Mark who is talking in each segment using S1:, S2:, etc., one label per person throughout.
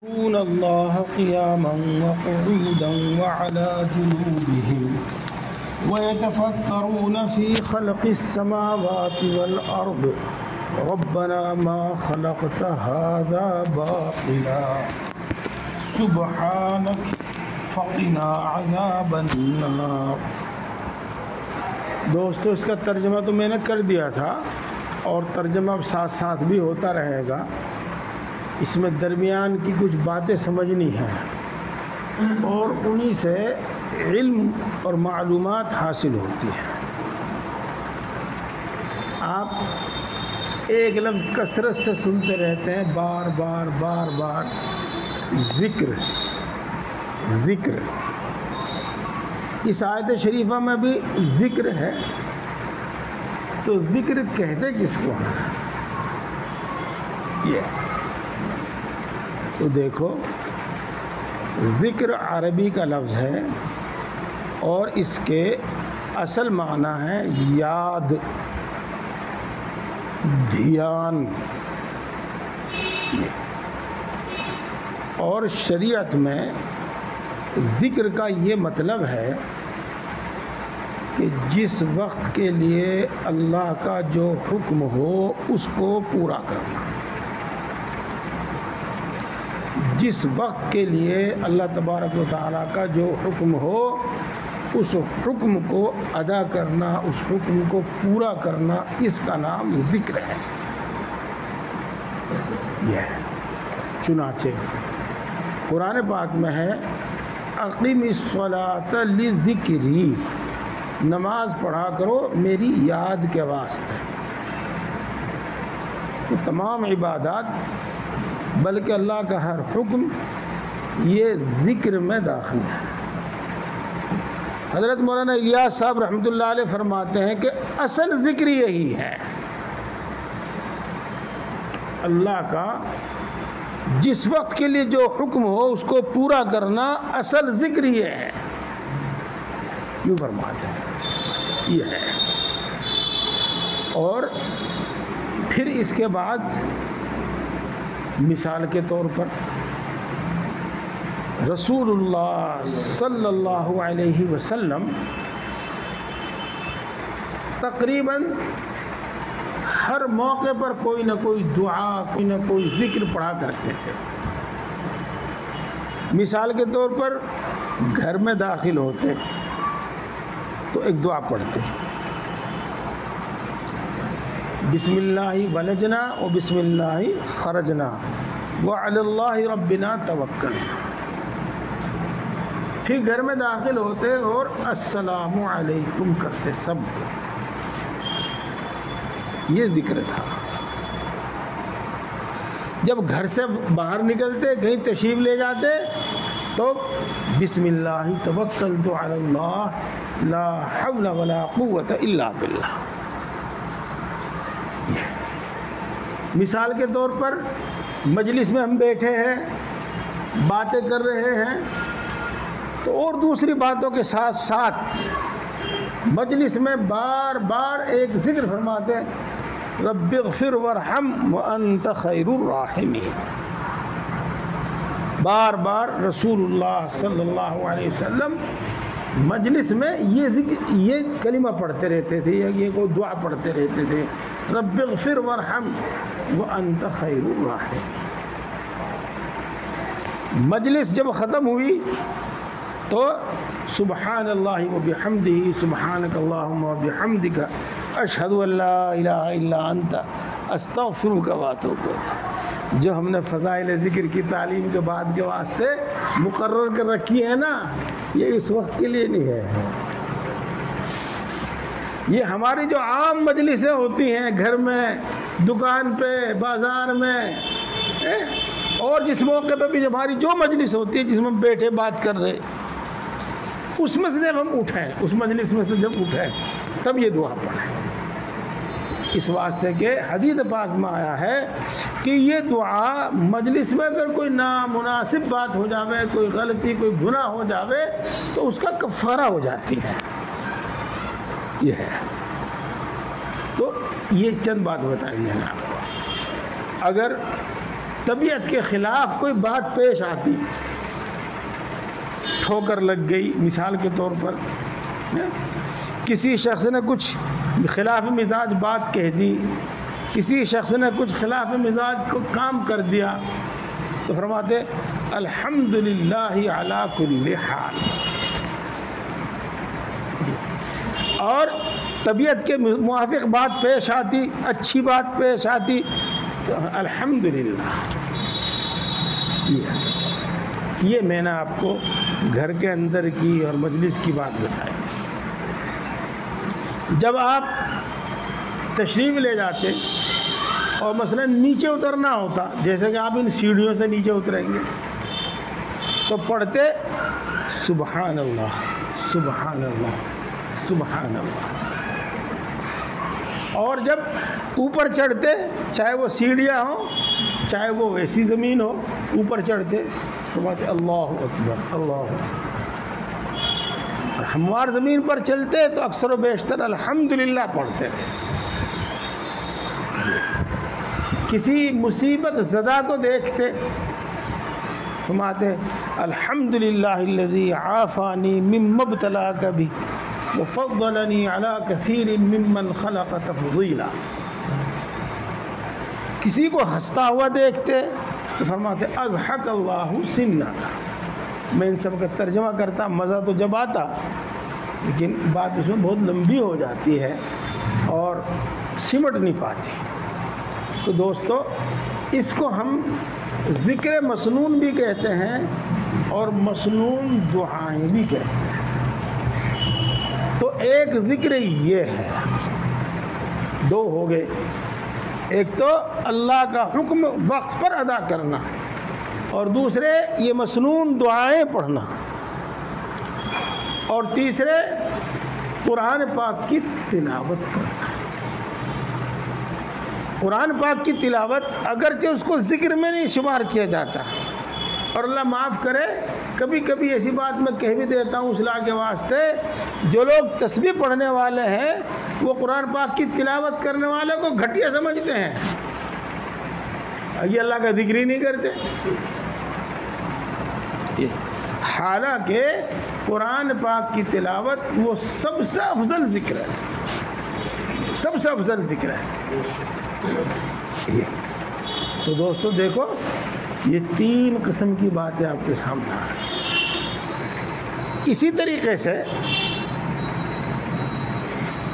S1: يذكرون الله قياما وقعودا وعلى جنوبهم ويتفكرون في خلق السماوات والأرض ربنا ما خلقت هذا باطلا سبحانك فقنا عذاب النار۔ دوستو، اس کا ترجمہ تو میں نے کر دیا تھا اور ترجمہ ساتھ ساتھ بھی ہوتا رہے گا۔ اس میں درمیان کی کچھ باتیں سمجھنی ہیں اور انہی سے علم اور معلومات حاصل ہوتی ہیں۔ آپ ایک لفظ کثرت سے سنتے رہتے ہیں، بار بار بار بار، ذکر ذکر۔ اس آیت شریفہ میں بھی ذکر ہے، تو ذکر کہتے کس کو ہیں؟ یہ تو دیکھو، ذکر عربی کا لفظ ہے اور اس کے اصل معنی ہے یاد، دھیان۔ اور شریعت میں ذکر کا یہ مطلب ہے کہ جس وقت کے لیے اللہ کا جو حکم ہو اس کو پورا کرنا، جس وقت کے لیے اللہ تبارک و تعالیٰ کا جو حکم ہو اس حکم کو ادا کرنا، اس حکم کو پورا کرنا، اس کا نام ذکر ہے۔ یہ چنانچہ قرآن پاک میں ہے اقیم الصلاۃ لذکری، نماز پڑھا کرو میری یاد کے واسطے۔ تو تمام عبادات بلکہ اللہ کا ہر حکم یہ ذکر میں داخل ہے۔ حضرت مولانا الیاس صاحب رحمۃ اللہ علیہ فرماتے ہیں کہ اصل ذکر یہی ہے، اللہ کا جس وقت کے لیے جو حکم ہو اس کو پورا کرنا، اصل ذکر یہ ہے۔ یوں فرماتے ہیں یہ ہے۔ اور پھر اس کے بعد مثال کے طور پر رسول اللہ صلی اللہ علیہ وسلم تقریباً ہر موقع پر کوئی نہ کوئی دعا، کوئی نہ کوئی ذکر پڑھا کرتے تھے۔ مثال کے طور پر گھر میں داخل ہوتے تو ایک دعا پڑھتے، بسم اللہ ولجنا و بسم اللہ خرجنا وعلی اللہ ربنا توکلنا۔ پھر گھر میں داخل ہوتے اور السلام علیکم کرتے سب کو۔ یہ ذکر تھا۔ جب گھر سے باہر نکلتے، کہیں تشریف لے جاتے تو بسم اللہ توکلت علی اللہ لا حول ولا قوت الا باللہ۔ مثال کے طور پر مجلس میں ہم بیٹھے ہیں، باتیں کر رہے ہیں، تو اور دوسری باتوں کے ساتھ ساتھ مجلس میں بار بار ایک ذکر فرماتے ہیں، رب اغفر وارحم وانت خیر الراحمین۔ بار بار رسول اللہ صلی اللہ علیہ وسلم مجلس میں یہ ذکر، یہ کلمہ پڑھتے رہتے تھے، یہ کوئی دعا پڑھتے رہتے تھے، رب اغفر وارحم وانت خیر الراحمین۔ مجلس جب ختم ہوئی تو سبحان اللہ و بحمدہ سبحانک اللہم و بحمدک اشہد ان لا الہ الا انت استغفرک و اتوب الیک۔ جو ہم نے فضائل ذکر کی تعلیم کے بعد کے واسطے مقرر کر رکھی ہے نا، یہ اس وقت کے لیے نہیں ہے۔ یہ ہماری جو عام مجلسیں ہوتی ہیں، گھر میں، دکان پہ، بازار میں، اور جس موقع پہ بھی ہماری جو مجلس ہوتی ہے جس میں بیٹھے بات کر رہے، اس میں سے جب ہم اٹھیں، اس مجلس میں سے جب اٹھیں تب یہ دعا پڑھیں، اس واسطے کہ حدیث پاک میں آیا ہے کہ یہ دعا مجلس میں اگر کوئی نامناسب بات ہو جاوے، کوئی غلطی، کوئی گناہ ہو جاوے تو اس کا کفارہ ہو جاتی ہے۔ یہ ہے۔ تو یہ چند بات بتائیں گے آپ کو۔ اگر طبیعت کے خلاف کوئی بات پیش آتی، ٹھوکر لگ گئی مثال کے طور پر، کسی شخص نے کچھ خلاف مزاج بات کہہ دی، کسی شخص نے کچھ خلاف مزاج کو کام کر دیا، تو فرماتے الحمدللہ علی کل حال. اور طبیعت کے موافق بات پیش آتی، اچھی بات پیش آتی، تو الحمدللہ. یہ میں نے آپ کو گھر کے اندر کی اور مجلس کی بات بتائی. جب آپ تشریف لے جاتے اور مثلا نیچے اترنا ہوتا، جیسے کہ آپ ان سیڑھیوں سے نیچے اتریں گے، تو پڑھتے سبحان اللہ سبحان اللہ سبحان اللہ. اور جب اوپر چڑھتے، چاہے وہ سیڑھیاں ہوں چاہے وہ ویسی زمین ہو، اوپر چڑھتے تو بات اللہ اکبر اللہ اکبر. اور ہموار زمین پر چلتے تو اکثر و بیشتر الحمدللہ پڑھتے. کسی مصیبت زدہ کو دیکھتے فرماتے الحمدللہ الذی عافانی مما ابتلاک بہ وفضلنی علی کثیر ممن خلق تفضیلا. کسی کو ہنستا ہوا دیکھتے تو فرماتے اضحک اللہ سنک. میں ان سب کا ترجمہ کرتا، مزہ تو جب آتا لیکن بات اس میں بہت لمبی ہو جاتی ہے اور سمٹ نہیں پاتی. تو دوستو، اس کو ہم ذکر مسنون بھی کہتے ہیں اور مسنون دعائیں بھی کہتے ہیں. تو ایک ذکر یہ ہے، دو ہو گئے. ایک تو اللہ کا حکم وقت پر ادا کرنا، اور دوسرے یہ مسنون دعائیں پڑھنا، اور تیسرے قرآن پاک کی تلاوت کرنا. قرآن پاک کی تلاوت اگرچہ اس کو ذکر میں نہیں شمار کیا جاتا، اور اللہ معاف کرے کبھی کبھی ایسی بات میں کہہ بھی دیتا ہوں اصلاح کے واسطے، جو لوگ تسبیح پڑھنے والے ہیں وہ قرآن پاک کی تلاوت کرنے والے کو گھٹیا سمجھتے ہیں، یہ اللہ کا ذکر ہی نہیں کرتے. حالانکہ قرآن پاک کی تلاوت وہ سب سے افضل ذکر ہے، سب سے افضل ذکر ہے. تو دوستو دیکھو، یہ تین قسم کی باتیں آپ کے سامنے آ رہی ہیں. اسی طریقے سے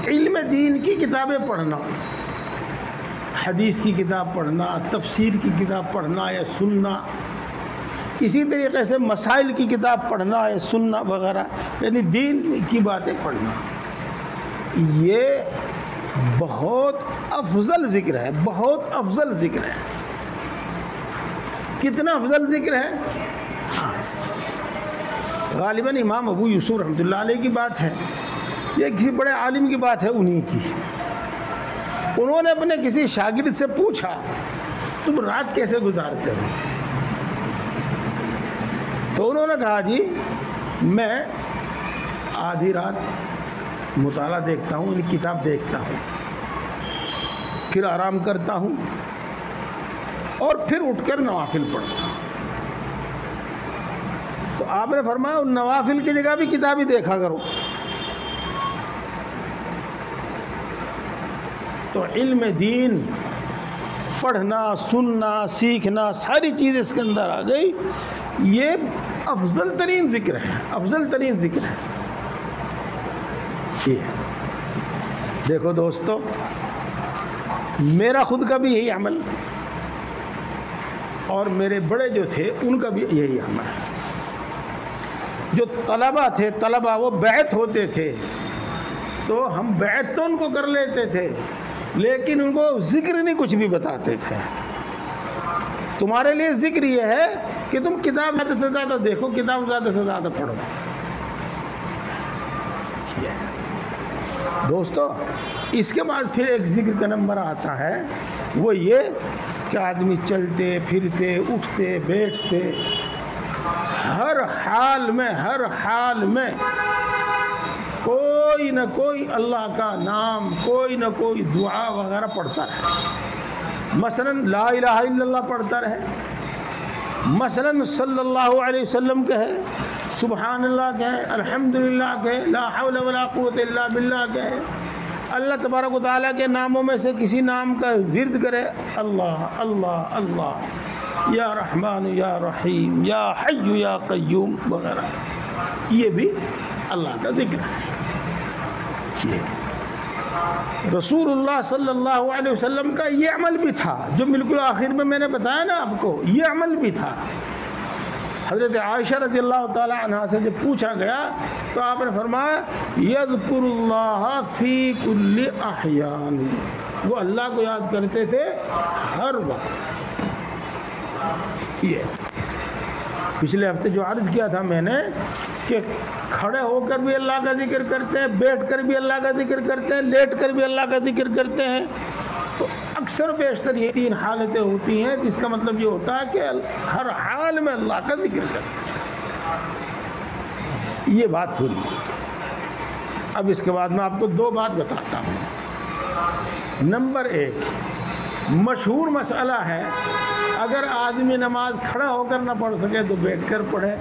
S1: علم دین کی کتابیں پڑھنا، حدیث کی کتاب پڑھنا، تفسیر کی کتاب پڑھنا یا سننا، اسی طریقے سے مسائل کی کتاب پڑھنا یا سننا وغیرہ، یعنی دین کی باتیں پڑھنا، یہ بہت افضل ذکر ہے، بہت افضل ذکر ہے. کتنا افضل ذکر ہے؟ غالباً امام ابو یوسف رحمۃ اللہ علیہ کی بات ہے، یہ کسی بڑے عالم کی بات ہے انہی کی. انہوں نے اپنے کسی شاگرد سے پوچھا تم رات کیسے گزارتے ہو؟ تو انہوں نے کہا جی میں آدھی رات مطالعہ دیکھتا ہوں، یعنی کتاب دیکھتا ہوں، پھر آرام کرتا ہوں اور پھر اٹھ کر نوافل پڑھتا ہوں. تو آپ نے فرمایا ان نوافل کی جگہ بھی کتاب ہی دیکھا کرو. تو علم دین پڑھنا، سننا، سیکھنا، ساری چیز اس کے اندر آ گئی. یہ افضل ترین ذکر ہے، افضل ترین ذکر ہے. دیکھو دوستو، میرا خود کا بھی یہی عمل اور میرے بڑے جو تھے ان کا بھی یہی عمل ہے. جو طلبہ تھے، طلبہ وہ بیعت ہوتے تھے تو ہم بیعت تو ان کو کر لیتے تھے لیکن ان کو ذکر نہیں کچھ بھی بتاتے تھے. تمہارے لیے ذکر یہ ہے کہ تم کتاب زیادہ سے زیادہ دیکھو، کتاب زیادہ سے زیادہ پڑھو. دوستو، اس کے بعد پھر ایک ذکر کا نمبر آتا ہے، وہ یہ کہ آدمی چلتے پھرتے اٹھتے بیٹھتے ہر حال میں کوئی نہ کوئی اللہ کا نام، کوئی نہ کوئی دعا وغیرہ پڑھتا ہے. مثلا لا الہ الا اللہ پڑھتا رہے، مثلا صلی اللہ علیہ وسلم کہے، سبحان اللہ کہے، الحمدللہ کہے، لا حول ولا قوت الا باللہ کہے، اللہ تبارک و تعالیٰ کے ناموں میں سے کسی نام کا ورد کرے، اللہ اللہ اللہ، یا رحمان یا رحیم، یا حی یا قیوم وغیرہ، یہ بھی اللہ کا ذکر ہے۔ رسول اللہ صلی اللہ علیہ وسلم کا یہ عمل بھی تھا جو بالکل آخر میں نے بتایا نا آپ کو، یہ عمل بھی تھا۔ حضرت عائشہ رضی اللہ تعالی عنہا سے جب پوچھا گیا تو آپ نے فرمایا یذکر اللہ فی کل احیان، وہ اللہ کو یاد کرتے تھے ہر وقت۔ یہ پچھلے ہفتے جو عرض کیا تھا میں نے کہ کھڑے ہو کر بھی اللہ کا ذکر کرتے ہیں، بیٹھ کر بھی اللہ کا ذکر کرتے ہیں، لیٹ کر بھی اللہ کا ذکر کرتے ہیں، تو اکثر بیشتر یہ 3 حالتیں ہوتی ہیں، جس کا مطلب یہ ہوتا ہے کہ ہر حال میں اللہ کا ذکر کرتے ہیں۔ یہ بات ہوئی۔ اب اس کے بعد میں آپ کو 2 بات بتاتا ہوں۔ نمبر 1، مشہور مسئلہ ہے، اگر آدمی نماز کھڑا ہو کر نہ پڑھ سکے تو بیٹھ کر پڑھے،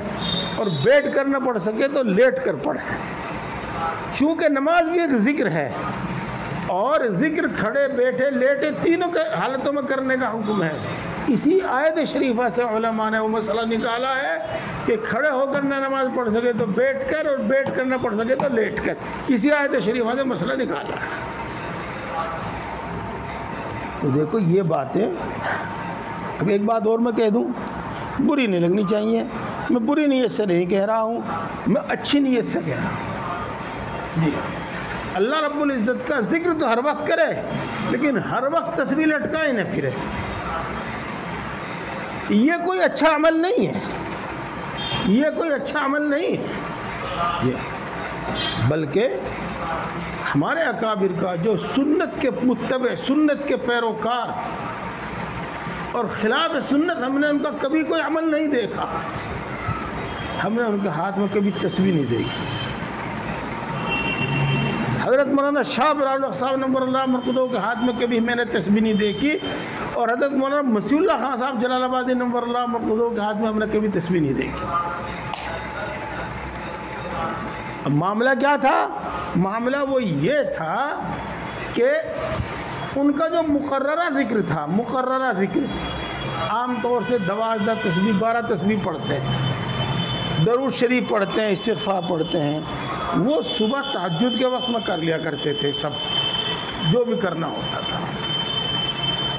S1: اور بیٹھ کر نہ پڑھ سکے تو لیٹ کر پڑھے۔ چونکہ نماز بھی ایک ذکر ہے، اور ذکر کھڑے بیٹھے لیٹے تینوں کے حالتوں میں کرنے کا حکم ہے۔ اسی آیت شریفہ سے علماء نے وہ مسئلہ نکالا ہے کہ کھڑے ہو کر نہ نماز پڑھ سکے تو بیٹھ کر، اور بیٹھ کر نہ پڑھ سکے تو لیٹ کر۔ اسی آیت شریفہ سے مسئلہ نکالا ہے۔ تو دیکھو یہ باتیں، اب ایک بات اور میں کہہ دوں، بری نہیں لگنی چاہیے، میں بری نیت سے نہیں کہہ رہا ہوں، میں اچھی نیت سے کہہ رہا ہوں۔ جی، اللہ رب العزت کا ذکر تو ہر وقت کرے، لیکن ہر وقت تسبیح لٹکائے نہ پھرے۔ یہ کوئی اچھا عمل نہیں ہے، یہ کوئی اچھا عمل نہیں ہے، بلکہ ہمارے اکابر کا جو سنت کے متبع، سنت کے پیروکار اور خلاف سنت، ہم نے ان کا کبھی کوئی عمل نہیں دیکھا، ہم نے ان کے ہاتھ میں کبھی تسبیح نہیں دیکھی۔ حضرت مولانا شاہ برالق صاحب نور اللہ مرقدہ کے ہاتھ میں کبھی میں نے تسبیح نہیں دیکھی، اور حضرت مولانا مسیح اللہ خان صاحب جلال آبادی نور اللہ مرقدہ کے ہاتھ میں ہم نے کبھی تسبیح نہیں دیکھی۔ اب معاملہ کیا تھا؟ معاملہ وہ یہ تھا کہ ان کا جو مقررہ ذکر تھا، مقررہ ذکر، عام طور سے 12 تسبیح 12 تسبیح پڑھتے ہیں، درود شریف پڑھتے ہیں، استغفار پڑھتے ہیں، وہ صبح تہجد کے وقت میں کر لیا کرتے تھے، سب جو بھی کرنا ہوتا تھا،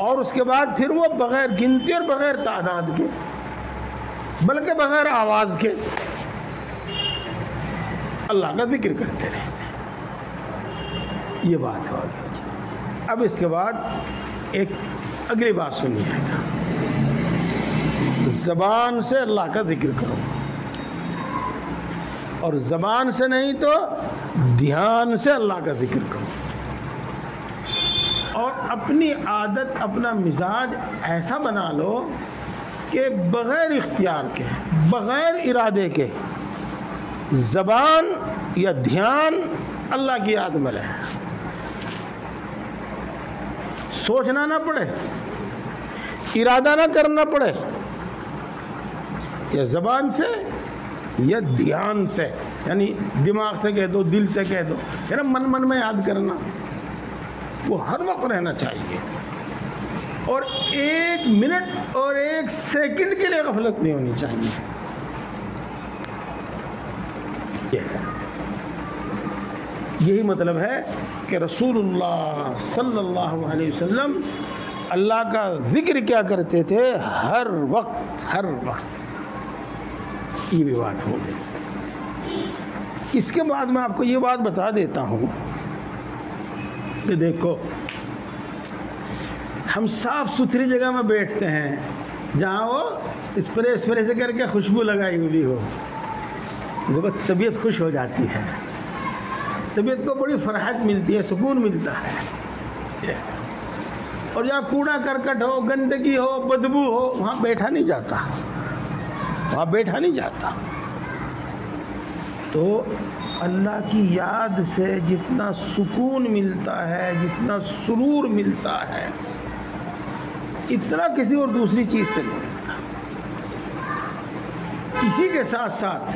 S1: اور اس کے بعد پھر وہ بغیر گنتی اور بغیر تعداد کے، بلکہ بغیر آواز کے اللہ کا ذکر کرتے رہتے۔ یہ بات ہو گئی۔ اب اس کے بعد ایک اگلی بات سنیے گا، زبان سے اللہ کا ذکر کرو، اور زبان سے نہیں تو دھیان سے اللہ کا ذکر کرو، اور اپنی عادت، اپنا مزاج ایسا بنا لو کہ بغیر اختیار کے، بغیر ارادے کے زبان یا دھیان اللہ کی یاد میں رہے، سوچنا نہ پڑے، ارادہ نہ کرنا پڑے، یا زبان سے یا دھیان سے، یعنی دماغ سے کہہ دو، دل سے کہہ دو، یعنی من میں یاد کرنا، وہ ہر وقت رہنا چاہیے، اور 1 منٹ اور 1 سیکنڈ کے لیے غفلت نہیں ہونی چاہیے۔ یہی مطلب ہے کہ رسول اللہ صلی اللہ علیہ وسلم اللہ کا ذکر کیا کرتے تھے ہر وقت، ہر وقت۔ یہ بھی بات ہو گئی۔ اس کے بعد میں آپ کو یہ بات بتا دیتا ہوں کہ دیکھو، ہم صاف ستھری جگہ میں بیٹھتے ہیں جہاں وہ اسپرے سے کر کے خوشبو لگائی ہوئی ہو، دیکھو طبیعت خوش ہو جاتی ہے، طبیعت کو بڑی فرحت ملتی ہے، سکون ملتا ہے۔ اور جہاں کوڑا کرکٹ ہو، گندگی ہو، بدبو ہو، وہاں بیٹھا نہیں جاتا، وہاں بیٹھا نہیں جاتا۔ تو اللہ کی یاد سے جتنا سکون ملتا ہے، جتنا سرور ملتا ہے، اتنا کسی اور دوسری چیز سے نہیں ہوتا۔ اسی کے ساتھ ساتھ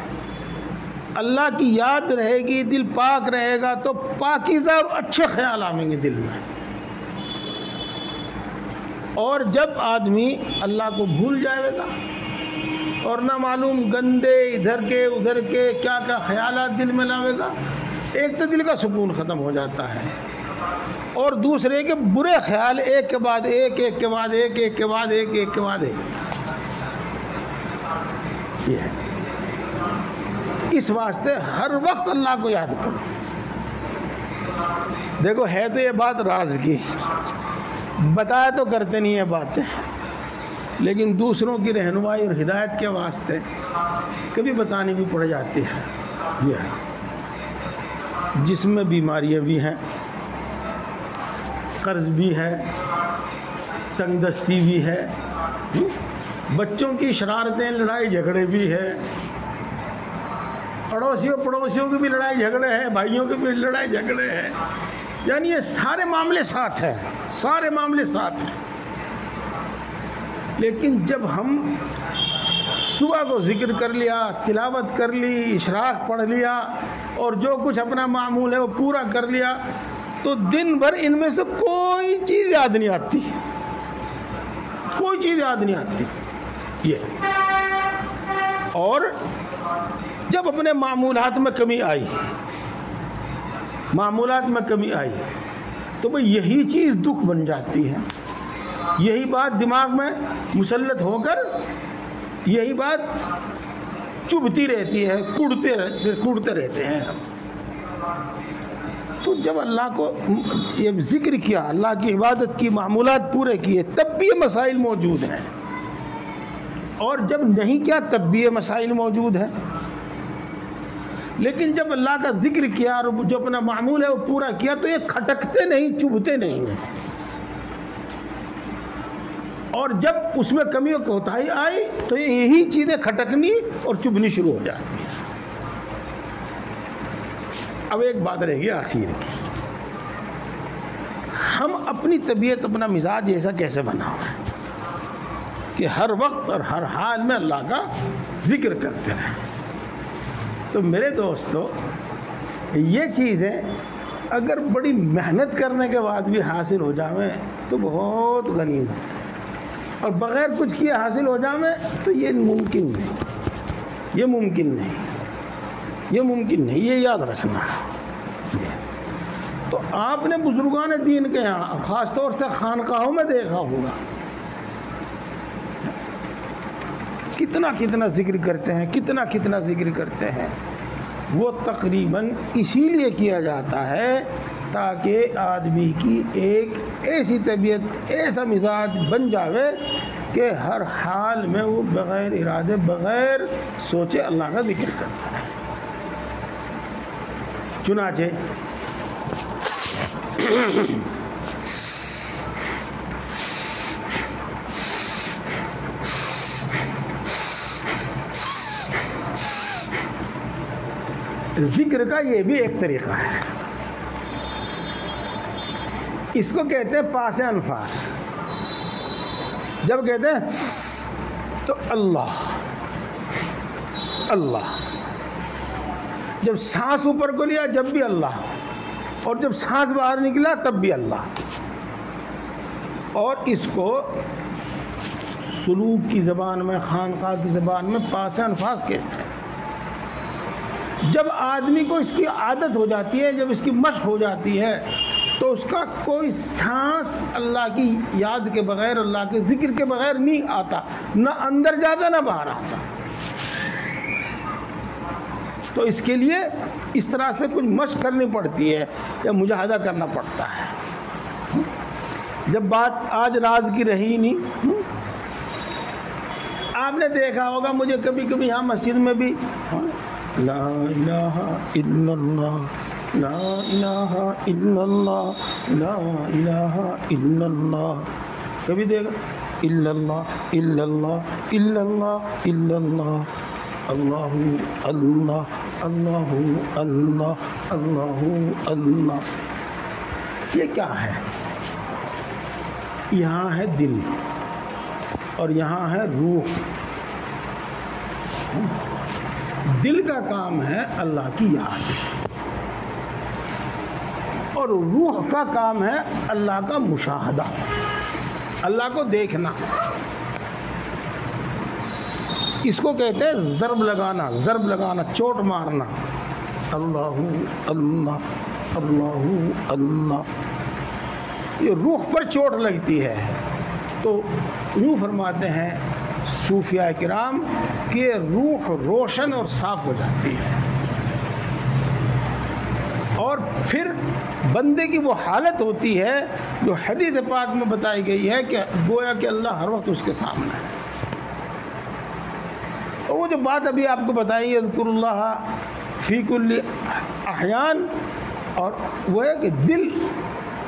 S1: اللہ کی یاد رہے گی، دل پاک رہے گا تو پاکیزہ اور اچھے خیال آئیں گے دل میں۔ اور جب آدمی اللہ کو بھول جائے گا اور نہ معلوم گندے ادھر کے کیا کیا خیالات دل میں لاوے گا، ایک تو دل کا سکون ختم ہو جاتا ہے، اور دوسرے کے برے خیال ایک کے بعد ایک، ایک کے بعد ایک، ایک کے بعد ایک، ایک کے بعد ایک۔ یہ ہے، اس واسطے ہر وقت اللہ کو یاد کرو۔ دیکھو ہے تو یہ بات راز کی، بتایا تو کرتے نہیں ہیں باتیں، لیکن دوسروں کی رہنمائی اور ہدایت کے واسطے کبھی بتانی بھی پڑ جاتی ہے۔ یہ ہے، جسم میں بیماریاں بھی ہیں، قرض بھی ہے، تنگ دستی بھی ہے، بچوں کی شرارتیں، لڑائی جھگڑے بھی ہے، پڑوسیوں کی بھی لڑائی جھگڑے ہیں، بھائیوں کے بھی لڑائی جھگڑے ہیں، یعنی یہ سارے معاملے ساتھ ہیں، سارے معاملے ساتھ ہیں۔ لیکن جب ہم صبح کو ذکر کر لیا، تلاوت کر لی، اشراق پڑھ لیا اور جو کچھ اپنا معمول ہے وہ پورا کر لیا، تو دن بھر ان میں سے کوئی چیز یاد نہیں آتی، کوئی چیز یاد نہیں آتی۔ یہ اور جب اپنے معمولات میں کمی آئی، تو وہ یہی چیز دکھ بن جاتی ہے، یہی بات دماغ میں مسلط ہو کر یہی بات چبھتی رہتی ہے، کوڑتے رہتے ہیں۔ تو جب اللہ کو یہ ذکر کیا، اللہ کی عبادت کی، معمولات پورے کیے، تب بھی یہ مسائل موجود ہیں، اور جب نہیں کیا تب بھی یہ مسائل موجود ہیں۔ لیکن جب اللہ کا ذکر کیا اور جو اپنا معمول ہے وہ پورا کیا، تو یہ کھٹکتے نہیں، چبھتے نہیں ہیں، اور جب اس میں کمی و کوتاہی آئی تو یہی چیزیں کھٹکنی اور چبھنی شروع ہو جاتی ہیں۔ اب ایک بات رہ گئی آخر کی، ہم اپنی طبیعت، اپنا مزاج ایسا کیسے بناؤں کہ ہر وقت اور ہر حال میں اللہ کا ذکر کرتے رہیں؟ تو میرے دوستو، یہ چیزیں اگر بڑی محنت کرنے کے بعد بھی حاصل ہو جاویں تو بہت غنیمت ہے، اور بغیر کچھ کیے حاصل ہو جاویں تو یہ ممکن نہیں، یہ ممکن نہیں، یہ یاد رکھنا ہے۔ تو آپ نے بزرگان دین کے یہاں، خاص طور سے خانقاہوں میں دیکھا ہوگا، کتنا ذکر کرتے ہیں، کتنا ذکر کرتے ہیں۔ وہ تقریباً اسی لیے کیا جاتا ہے تاکہ آدمی کی ایک ایسی طبیعت، ایسا مزاج بن جاوے کہ ہر حال میں وہ بغیر ارادے، بغیر سوچے اللہ کا ذکر کرتا ہے۔ چنانچہ ذکر کا یہ بھی ایک طریقہ ہے، اس کو کہتے ہیں پاس انفاس۔ جب کہتے ہیں تو اللہ، جب سانس اوپر کو لیا جب بھی اللہ، اور جب سانس باہر نکلا تب بھی اللہ۔ اور اس کو سلوک کی زبان میں، خانقاہ کی زبان میں پاس انفاس کہتے ہیں۔ جب آدمی کو اس کی عادت ہو جاتی ہے، جب اس کی مشق ہو جاتی ہے، تو اس کا کوئی سانس اللہ کی یاد کے بغیر، اللہ کے ذکر کے بغیر نہیں آتا، نہ اندر جاتا نہ باہر آتا۔ تو اس کے لیے اس طرح سے کچھ مشق کرنی پڑتی ہے یا مجاہدہ کرنا پڑتا ہے۔ جب بات آج راز کی رہی نہیں، آپ نے دیکھا ہوگا، مجھے کبھی کبھی یہاں مسجد میں بھی لا الہ الا اللہ، لا الہ الا اللہ، لا الہ الا اللہ، کبھی دیکھا الا اللہ، الا اللہ، الا اللہ، الا اللہ، اللہ اللہ، اللہ اللہ، اللہ اللہ۔ یہ کیا ہے؟ یہاں ہے دل، اور یہاں ہے روح. دل کا کام ہے اللہ کی یاد اور روح کا کام ہے اللہ کا مشاہدہ، اللہ کو دیکھنا. اس کو کہتے ہیں ضرب لگانا، چوٹ مارنا. اللہ اللہ اللہ اللہ، یہ روح پر چوٹ لگتی ہے. تو یوں فرماتے ہیں صوفیاء کرام کہ روح روشن اور صاف ہو جاتی ہے، اور پھر بندے کی وہ حالت ہوتی ہے جو حدیث پاک میں بتائی گئی ہے کہ گویا کہ اللہ ہر وقت اس کے سامنے ہے. اور وہ جو بات ابھی آپ کو بتائی اذکر اللہ فی کل احیان، اور وہ ہے کہ دل،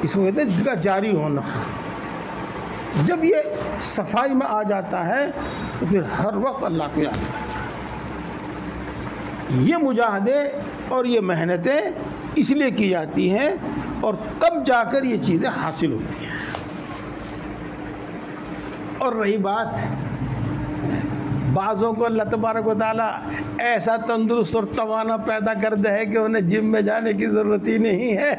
S1: اس کو کہتے ہیں دل کا جاری ہونا. جب یہ صفائی میں آ جاتا ہے تو پھر ہر وقت اللہ کو یاد کرتا ہے. یہ مجاہدے اور یہ محنتیں اس لیے کی جاتی ہیں اور تب جا کر یہ چیزیں حاصل ہوتی ہیں. اور رہی بات بعضوں کو اللہ تبارک و تعالیٰ ایسا تندرست اور توانا پیدا کرتا ہے کہ انہیں جم میں جانے کی ضرورت ہی نہیں ہے،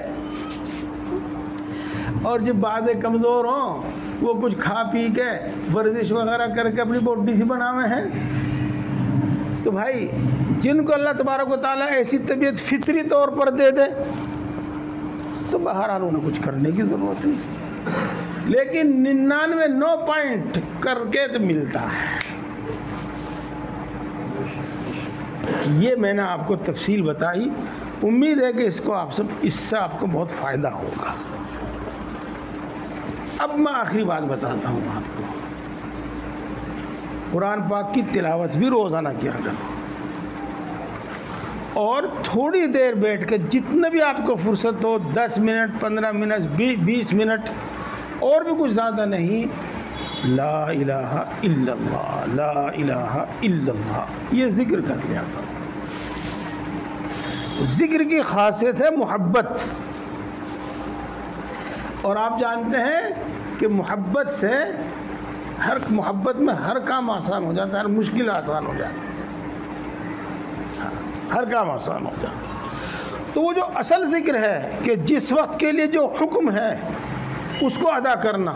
S1: اور جب بعض کمزور ہوں وہ کچھ کھا پی کے ورزش وغیرہ کر کے اپنی باڈی سی بناوے ہیں. تو بھائی جن کو اللہ تبارک و تعالیٰ ایسی طبیعت فطری طور پر دے دے تو بہرحال انہیں کچھ کرنے کی ضرورت نہیں، لیکن 99 کر کے تو ملتا ہے. یہ میں نے آپ کو تفصیل بتائی، امید ہے کہ اس سے آپ کو بہت فائدہ ہوگا. اب میں آخری بات بتاتا ہوں آپ کو، قرآن پاک کی تلاوت بھی روزانہ کیا کرو، اور تھوڑی دیر بیٹھ کے جتنے بھی آپ کو فرصت ہو، 10 منٹ 15 منٹ 20 منٹ، اور بھی کچھ زیادہ نہیں، لا الہ الا اللہ لا الہ الا اللہ یہ ذکر کر لیا کرو. ذکر کی خاصیت ہے محبت، اور آپ جانتے ہیں کہ محبت میں ہر کام آسان ہو جاتا ہے، ہر مشکل آسان ہو جاتی ہے، ہر کام آسان ہو جاتا ہے. تو وہ جو اصل ذکر ہے کہ جس وقت کے لیے جو حکم ہے اس کو ادا کرنا،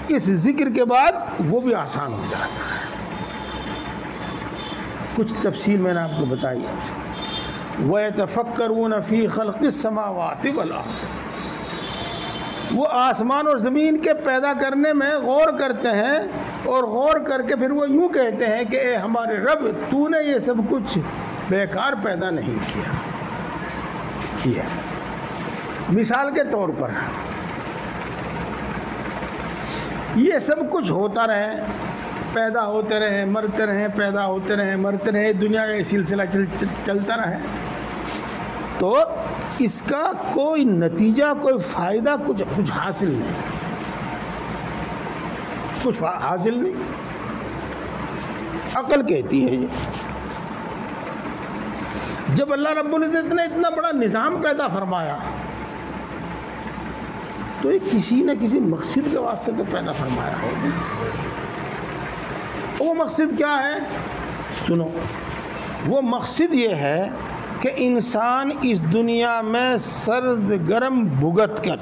S1: اس ذکر کے بعد وہ بھی آسان ہو جاتا ہے. کچھ تفصیل میں نے آپ کو بتائی ہے. وَيَتَفَكَّرُونَ فِي خَلْقِ السَّمَاوَاتِ وَالْأَرْضِ، وہ آسمان اور زمین کے پیدا کرنے میں غور کرتے ہیں، اور غور کر کے پھر وہ یوں کہتے ہیں کہ اے ہمارے رب، تو نے یہ سب کچھ بیکار پیدا نہیں کیا. یہ مثال کے طور پر یہ سب کچھ ہوتا رہے، پیدا ہوتے رہے مرتے رہے، پیدا ہوتے رہے مرتے رہے، دنیا کا یہ سلسلہ چلتا رہے، تو اس کا کوئی نتیجہ، کوئی فائدہ کچھ حاصل نہیں، کچھ حاصل نہیں. عقل کہتی ہے یہ. جب اللہ رب العزت نے اتنا بڑا نظام پیدا فرمایا تو یہ کسی نہ کسی مقصد کے واسطے تو پیدا فرمایا ہوگا. وہ مقصد کیا ہے؟ سنو، وہ مقصد یہ ہے کہ انسان اس دنیا میں سرد گرم بھگت کر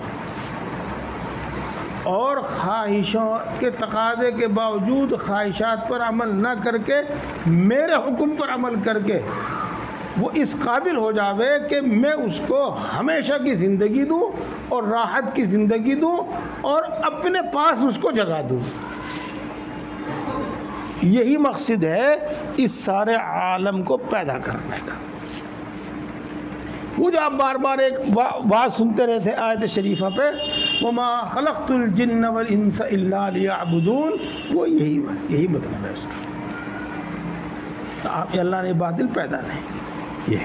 S1: اور خواہشوں کے تقاضے کے باوجود خواہشات پر عمل نہ کر کے میرے حکم پر عمل کر کے وہ اس قابل ہو جاوے کہ میں اس کو ہمیشہ کی زندگی دوں اور راحت کی زندگی دوں اور اپنے پاس اس کو جگہ دوں. یہی مقصد ہے اس سارے عالم کو پیدا کرنے کا. وہ جو آپ بار بار ایک بات سنتے رہے تھے آیت شریفہ پہ، وَمَا خَلَقْتُ الْجِنَّ وَالْإِنسَ إِلَّا لِيَعْبُدُونَ، وہ یہی مطلب ہے اس کا. تو آپ اللہ نے باطل پیدا نہیں. یہ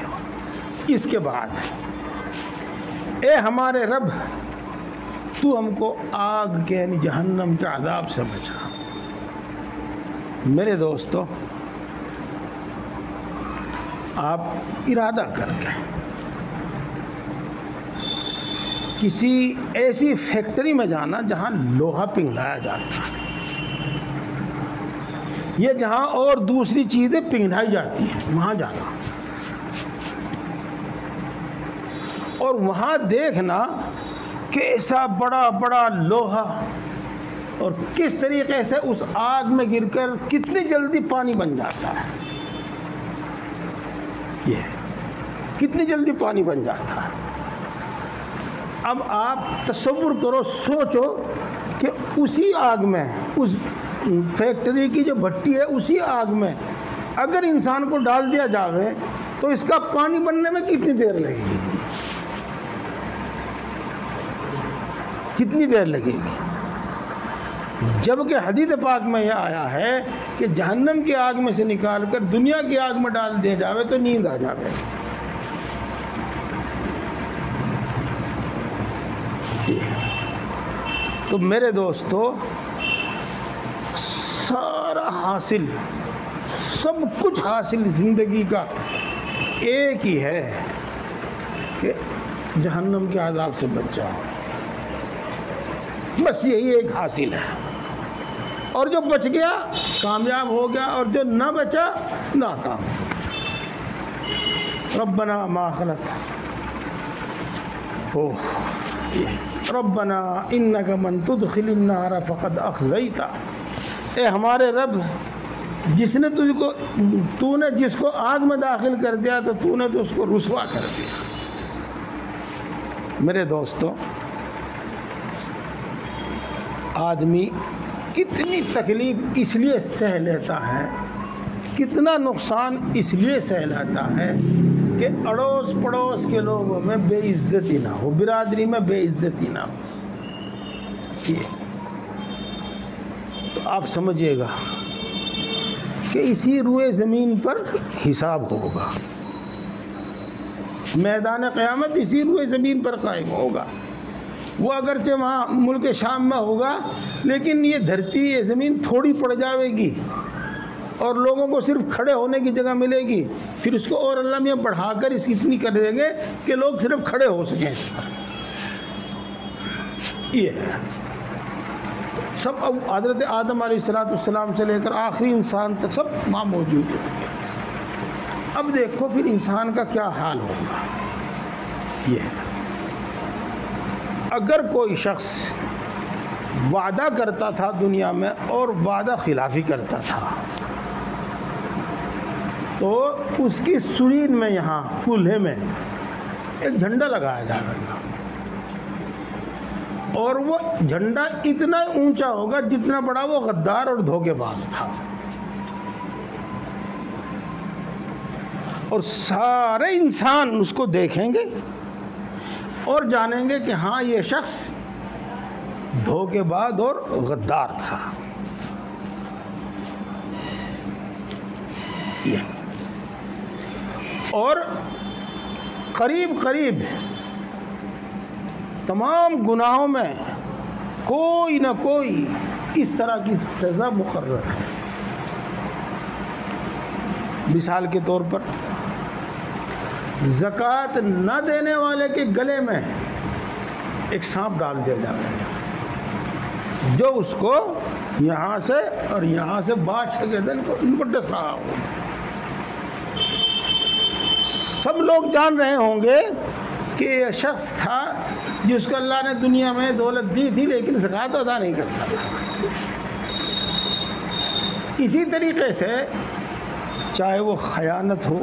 S1: اس کے بعد اے ہمارے رب، تو ہم کو آگ کے یعنی جہنم کے عذاب سے بچا. میرے دوستو، آپ ارادہ کر کے کسی ایسی فیکٹری میں جانا جہاں لوہا پنگھلایا جاتا ہے، یہ جہاں اور دوسری چیزیں پگھلائی جاتی ہیں وہاں جانا اور وہاں دیکھنا کہ ایسا بڑا بڑا لوہا اور کس طریقے سے اس آگ میں گر کر کتنی جلدی پانی بن جاتا ہے، یہ کتنی جلدی پانی بن جاتا ہے۔ اب آپ تصور کرو، سوچو کہ اسی آگ میں، اس فیکٹری کی جو بھٹی ہے اسی آگ میں اگر انسان کو ڈال دیا جاوے تو اس کا پانی بننے میں کتنی دیر لگے گی، کتنی دیر لگے گی؟ جبکہ حدیث پاک میں یہ آیا ہے کہ جہنم کی آگ میں سے نکال کر دنیا کی آگ میں ڈال دیا جاوے تو نیند آ جاوے۔ تو میرے دوستو، سارا حاصل، سب کچھ حاصل زندگی کا ایک ہی ہے کہ جہنم کے عذاب سے بچ جاؤ، بس یہی ایک حاصل ہے۔ اور جو بچ گیا کامیاب ہو گیا، اور جو نہ بچا ناکام۔ ربنا ما خلقت ربنا انک من تدخل النار فقد اخزیتا، اے ہمارے رب، جس نے تو نے جس کو آگ میں داخل کر دیا تو نے تو اس کو رسوا کر دیا۔ میرے دوستو، آدمی کتنی تکلیف اس لیے سہ لیتا ہے، کتنا نقصان اس لیے سہ لیتا ہے کہ اڑوس پڑوس کے لوگوں میں بے عزتی نہ ہو، برادری میں بے عزتی نہ ہو۔ تو آپ سمجھیے گا کہ اسی روئے زمین پر حساب ہوگا، میدان قیامت اسی روئے زمین پر قائم ہوگا۔ وہ اگرچہ وہاں ملک شام میں ہوگا، لیکن یہ دھرتی، یہ زمین تھوڑی پڑ جاوے گی اور لوگوں کو صرف کھڑے ہونے کی جگہ ملے گی، پھر اس کو اور اللہ میاں بڑھا کر اس اتنی کر دیں گے کہ لوگ صرف کھڑے ہو سکیں اس پر۔ یہ ہے سب، اب حضرت آدم علیہ السلام سے لے کر آخری انسان تک سب وہاں موجود ہیں۔ اب دیکھو پھر انسان کا کیا حال ہوگا۔ یہ ہے، اگر کوئی شخص وعدہ کرتا تھا دنیا میں اور وعدہ خلافی کرتا تھا تو اس کی سرین میں، یہاں کولہے میں ایک جھنڈا لگایا جائے گا، اور وہ جھنڈا اتنا اونچا ہوگا جتنا بڑا وہ غدار اور دھوکے باز تھا، اور سارے انسان اس کو دیکھیں گے اور جانیں گے کہ ہاں یہ شخص دھوکے باز اور غدار تھا۔ اور قریب قریب تمام گناہوں میں کوئی نہ کوئی اس طرح کی سزا مقرر ہے۔ مثال کے طور پر زکوٰۃ نہ دینے والے کے گلے میں ایک سانپ ڈال دیا جائے گا، جو اس کو یہاں سے اور یہاں سے بادشاہ کے دن کو ان کو ڈس رہا ہو۔ سب لوگ جان رہے ہوں گے کہ یہ شخص تھا جس کو اللہ نے دنیا میں دولت دی تھی لیکن زکوٰۃ ادا نہیں کرتا تھا۔ اسی طریقے سے چاہے وہ خیانت ہو،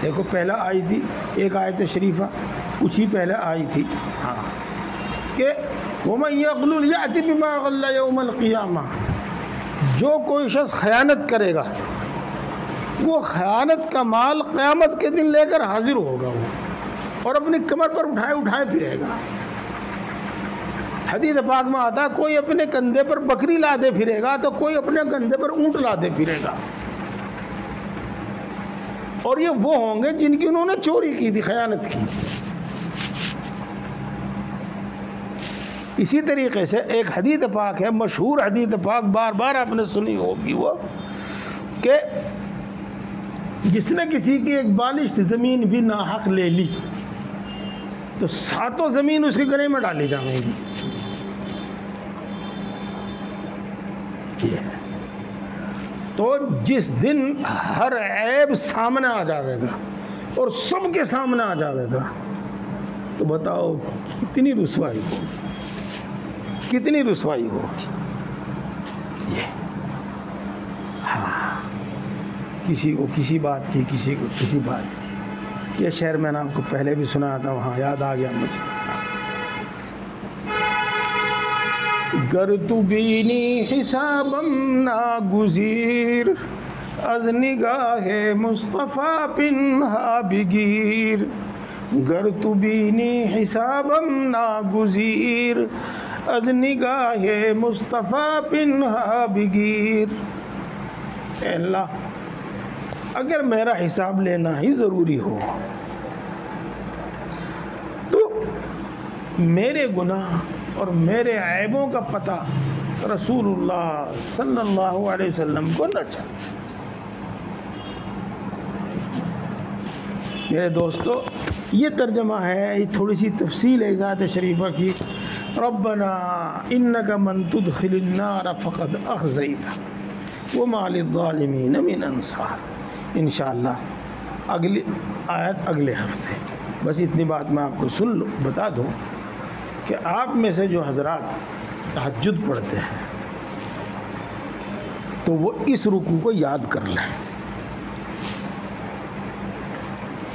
S1: دیکھو پہلا آئی تھی ایک آیت شریفہ، کچھ ہی پہلے آئی تھی، ہاں، کہ وَمَن يَغْلُلْ يَأْتِ بِمَا غَلَّ يَوْمَ الْقِيَامَةِ، جو کوئی شخص خیانت کرے گا وہ خیانت کا مال قیامت کے دن لے کر حاضر ہوگا، وہ اور اپنی کمر پر اٹھائے پھرے گا۔ حدیث پاک میں آتا ہے کوئی اپنے کندھے پر بکری لادے پھرے گا تو کوئی اپنے کندھے پر اونٹ لادے پھرے گا، اور یہ وہ ہوں گے جن کی انہوں نے چوری کی تھی، خیانت کی تھی۔ اسی طریقے سے ایک حدیث پاک ہے، مشہور حدیث پاک، بار بار آپ نے سنی ہوگی، وہ کہ جس نے کسی کی ایک بالشت زمین بھی ناحق لے لی تو ساتوں زمین اس کے گلے میں ڈالی جائیں گی۔ تو جس دن ہر عیب سامنے آ جاوے گا اور سب کے سامنے آ جاوے گا تو بتاؤ کتنی رسوائی ہوگی، کتنی رسوائی ہوگی۔ یہ ہاں، کسی کو کسی بات کی، کسی کو کسی بات کی۔ یہ شعر میں نے آپ کو پہلے بھی سنایا تھا، وہاں یاد آ گیا مجھے۔ گر تو بینی حسابم ناگزیر، از نگاہ مصطفیٰ پنہا بگیر۔ گر تو بینی حسابم ناگزیر، از نگاہ مصطفیٰ پنہا بگیر۔ اے اللہ، اگر میرا حساب لینا ہی ضروری ہو تو میرے گناہ اور میرے عیبوں کا پتہ رسول اللہ صلی اللہ علیہ وسلم کو نہ چلے۔ میرے دوستو، یہ ترجمہ ہے، یہ تھوڑی سی تفصیل ہے ذات شریفہ کی۔ ربنا انک من تدخل النار فقد اخزیتہ وما للظالمین من انصار۔ انشاءاللہ اگلی آیت اگلے ہفتے۔ بس اتنی بات میں آپ کو بتا دوں کہ آپ میں سے جو حضرات تہجد پڑھتے ہیں تو وہ اس رکوع کو یاد کر لیں۔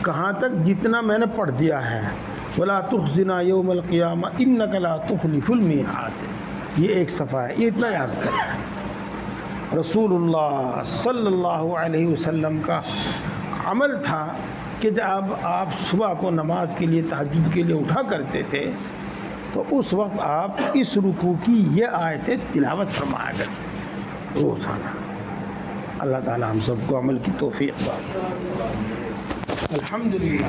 S1: کہاں تک؟ جتنا میں نے پڑھ دیا ہے، وَلَا تُخْزِنَا يَوْمَ الْقِيَامَةِ إِنَّكَ لَا تُخْلِفُ الْمِيعَادَ، یہ ایک صفحہ ہے، یہ اتنا یاد کر لیں۔ رسول اللہ صلی اللہ علیہ وسلم کا عمل تھا کہ جب آپ صبح کو نماز کے لیے، تہجد کے لیے اٹھا کرتے تھے تو اس وقت آپ اس رکوع کی یہ آیتیں تلاوت فرمایا کرتے تھے روزانہ۔ اللہ تعالی ہم سب کو عمل کی توفیق دے۔ الحمدللہ۔